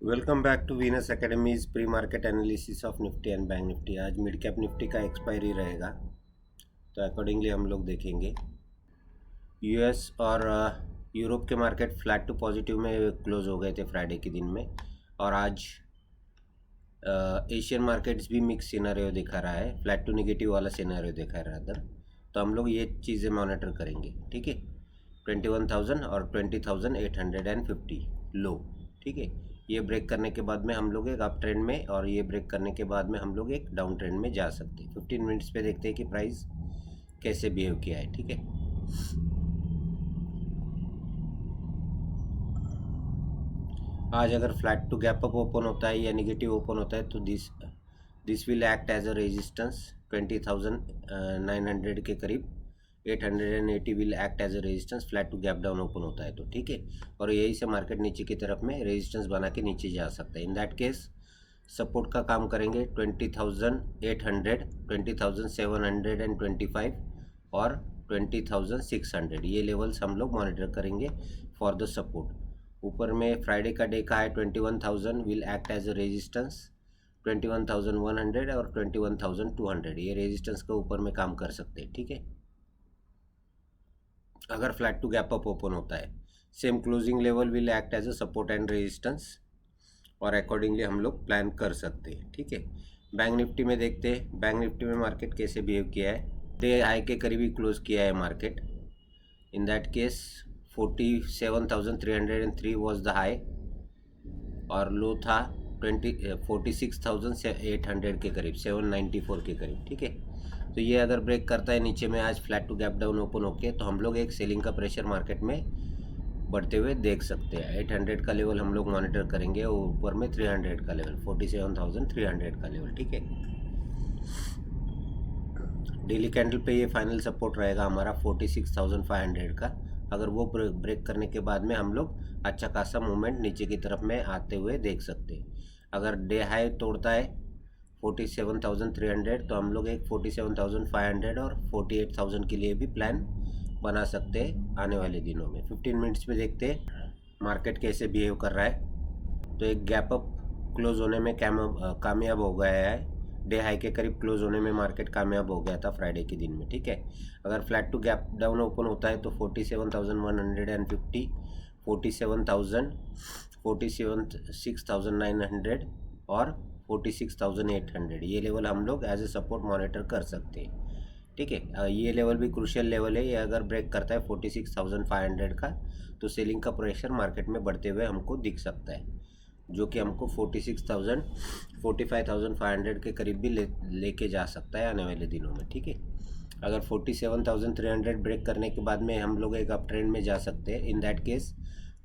Welcome back to Venus academy's pre market analysis of Nifty and bank Nifty. आज mid cap Nifty का expiry रहेगा, तो accordingly हम लोग देखेंगे। यूएस और यूरोप के मार्केट फ्लैट टू पॉजिटिव में क्लोज हो गए थे फ्राइडे के दिन में, और आज एशियन मार्केट्स भी मिक्स सिनेरियो दिखा रहा है, फ्लैट टू नेगेटिव वाला सिनेरियो दिखा रहा है अदर। तो हम लोग ये चीज़ें मॉनिटर करेंगे, ठीक है। 21,000 और 20,850 लो, ठीक है। ये ब्रेक करने के बाद में हम लोग एक अप ट्रेंड में, और ये ब्रेक करने के बाद में हम लोग एक डाउन ट्रेंड में जा सकते हैं। 15 मिनट्स पे देखते हैं कि प्राइस कैसे बिहेव किया है, ठीक है। आज अगर flat to gap up open होता है या निगेटिव ओपन होता है तो this will act as a resistance 20,900 के करीब। 880 will act as a resistance flat to gap down open होता है तो, ठीक है। और यही से मार्केट नीचे की तरफ में रेजिस्टेंस बना के नीचे जा सकता है। इन दैट केस सपोर्ट का काम करेंगे 20,800, 20,725 और 20,600। ये लेवल्स हम लोग मॉनिटर करेंगे फॉर द सपोर्ट। ऊपर में फ्राइडे का डे का है 21,000 will act as a resistance, 21,100 और 21,200 ये रेजिस्टेंस के ऊपर में काम कर सकते हैं, ठीक है। अगर flat to gap up open होता है, same closing level will act as a support and resistance, और अकॉर्डिंगली हम लोग प्लान कर सकते हैं, ठीक है। बैंक निफ्टी में देखते हैं, बैंक निफ्टी में मार्केट कैसे बिहेव किया है। डे हाई के करीब ही क्लोज किया है market. In that case 47,303 was the high, और लो था 46,800 के करीब, 794 के करीब, ठीक है। तो ये अगर ब्रेक करता है नीचे में आज flat to gap down open होके, तो हम लोग एक सेलिंग का प्रेशर मार्केट में बढ़ते हुए देख सकते हैं। 800 का लेवल हम लोग मॉनिटर करेंगे, और ऊपर में 300 का लेवल, 47,300 का लेवल, ठीक है। डेली कैंडल पे ये फाइनल सपोर्ट रहेगा हमारा 46,500 का। अगर वो ब्रेक करने के बाद में हम लोग अच्छा खासा मूवमेंट नीचे की तरफ में आते हुए देख सकते हैं। अगर डे हाई तोड़ता है 47,300, तो हम लोग एक 47,500 और 48,000 के लिए भी प्लान बना सकते हैं आने वाले दिनों में। 15 मिनट्स में देखते हैं मार्केट कैसे बिहेव कर रहा है। तो एक गैप अप क्लोज होने में कामयाब हो गया है। डे हाई के करीब क्लोज होने में मार्केट कामयाब हो गया था फ्राइडे के दिन में, ठीक है। अगर flat to gap down open होता है तो 47,150, 47,000, 46,900 और 46,800 ये लेवल हम लोग एज ए सपोर्ट मॉनिटर कर सकते हैं, ठीक है। ये लेवल भी क्रूशियल लेवल है। ये अगर ब्रेक करता है 46,500 का, तो सेलिंग का प्रेशर मार्केट में बढ़ते हुए हमको दिख सकता है, जो कि हमको 46,000, 45,500 के करीब भी लेके जा सकता है आने वाले दिनों में, ठीक है। अगर 47,300 ब्रेक करने के बाद में हम लोग एक अप ट्रेंड में जा सकते हैं। इन दैट केस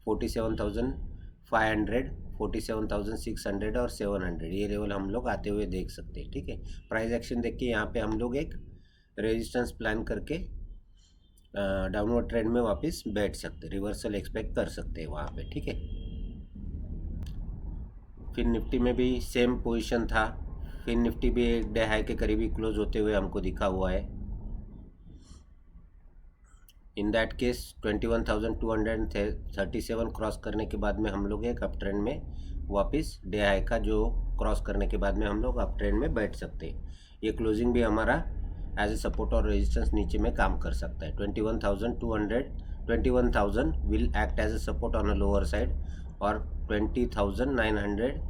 47,500, 47,600 और 700 ये लेवल हम लोग आते हुए देख सकते हैं, ठीक है। प्राइस एक्शन देख के यहाँ पे हम लोग एक रेजिस्टेंस प्लान करके डाउनवर्ड ट्रेंड में वापस बैठ सकते, रिवर्सल एक्सपेक्ट कर सकते हैं वहाँ पे, ठीक है। फिर निफ्टी में भी सेम पोजीशन था। फिर निफ्टी भी एक डे हाई के करीबी क्लोज होते हुए हमको दिखा हुआ है। इन दैट केस 21,237 क्रॉस करने के बाद में हम लोग एक अप ट्रेंड में वापस डे हाई का जो क्रॉस करने के बाद में हम लोग अप ट्रेंड में बैठ सकते हैं। ये क्लोजिंग भी हमारा एज ए सपोर्ट और रेजिस्टेंस नीचे में काम कर सकता है। 21,200, 21,000 will act as a support on a lower side, और 20,900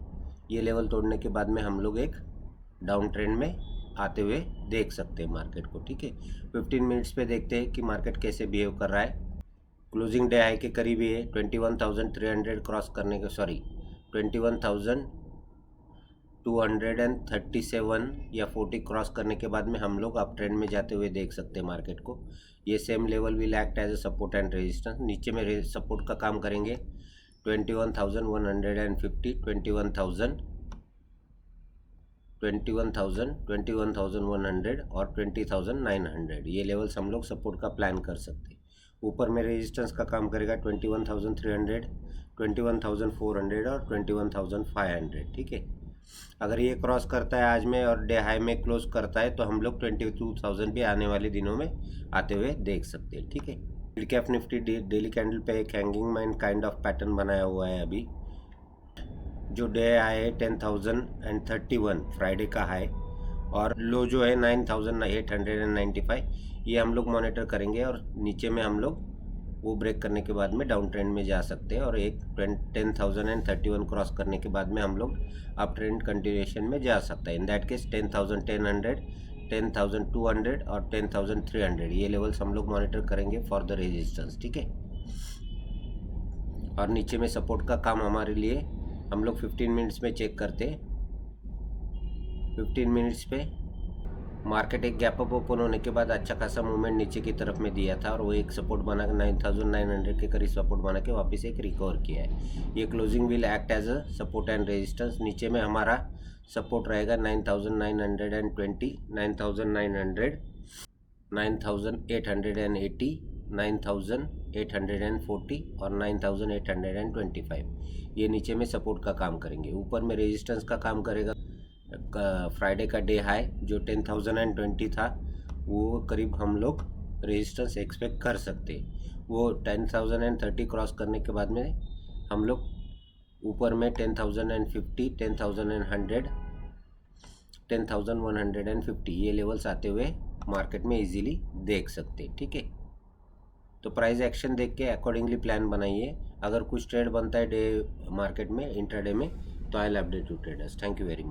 ये लेवल तोड़ने के बाद में हम लोग एक डाउन ट्रेंड में आते हुए देख सकते हैं मार्केट को, ठीक है। 15 मिनट्स पे देखते हैं कि मार्केट कैसे बिहेव कर रहा है। क्लोजिंग डे हाई के करीब ही है। 21,300 क्रॉस करने के 21,237 या 40 क्रॉस करने के बाद में हम लोग अप ट्रेंड में जाते हुए देख सकते हैं मार्केट को। ये same level will act as a support and resistance. नीचे में सपोर्ट का काम करेंगे 21,150, 21,000, 21,000, 21,100 और 20,900 ये लेवल्स हम लोग सपोर्ट का प्लान कर सकते हैं। ऊपर में रेजिस्टेंस का काम करेगा 21,300, 21,400 और 21,500, ठीक है। अगर ये क्रॉस करता है आज में और डे हाई में क्लोज करता है, तो हम लोग 22,000 भी आने वाले दिनों में आते हुए देख सकते हैं, ठीक है। Mid cap Nifty daily candle पे एक hanging man kind of pattern बनाया हुआ है अभी, जो डे हाई है 10,031 फ्राइडे का हाई, और लो जो है 9,895, ये हम लोग मॉनिटर करेंगे। और नीचे में हम लोग वो ब्रेक करने के बाद में डाउन ट्रेंड में जा सकते हैं, और एक 10,031 क्रॉस करने के बाद में हम लोग अप ट्रेंड कंटिन्यूएशन में जा सकते हैं। इन दैट केस 10,100, 10,200 और 10,300 ये लेवल्स हम लोग मॉनिटर करेंगे फॉर द रेजिस्टेंस, ठीक है। और नीचे में सपोर्ट का काम हमारे लिए हम लोग 15 मिनट्स में चेक करते। 15 मिनट्स पे मार्केट एक गैप अप ओपन होने के बाद अच्छा खासा मूवमेंट नीचे की तरफ में दिया था, और वो एक सपोर्ट बना के 9,900 के करीब सपोर्ट बना के वापस एक रिकवर किया है। ये closing will act as a support and resistance. नीचे में हमारा सपोर्ट रहेगा 9,920, 9,900, 9,880, 9,840 और 9,825। ये नीचे में सपोर्ट का काम करेंगे। ऊपर में रेजिस्टेंस का काम करेगा फ्राइडे का डे हाई जो 10,020 था, वो करीब हम लोग रेजिस्टेंस एक्सपेक्ट कर सकते। वो 10,030 क्रॉस करने के बाद में हम लोग ऊपर में 10,050, 10,100, 10,150 ये लेवल्स आते हुए मार्केट में इजीली देख सकते, ठीक है। तो प्राइस एक्शन देख के अकॉर्डिंगली प्लान बनाइए। अगर कुछ ट्रेड बनता है डे मार्केट में इंट्राडे में, तो I will update you traders. Thank you very much.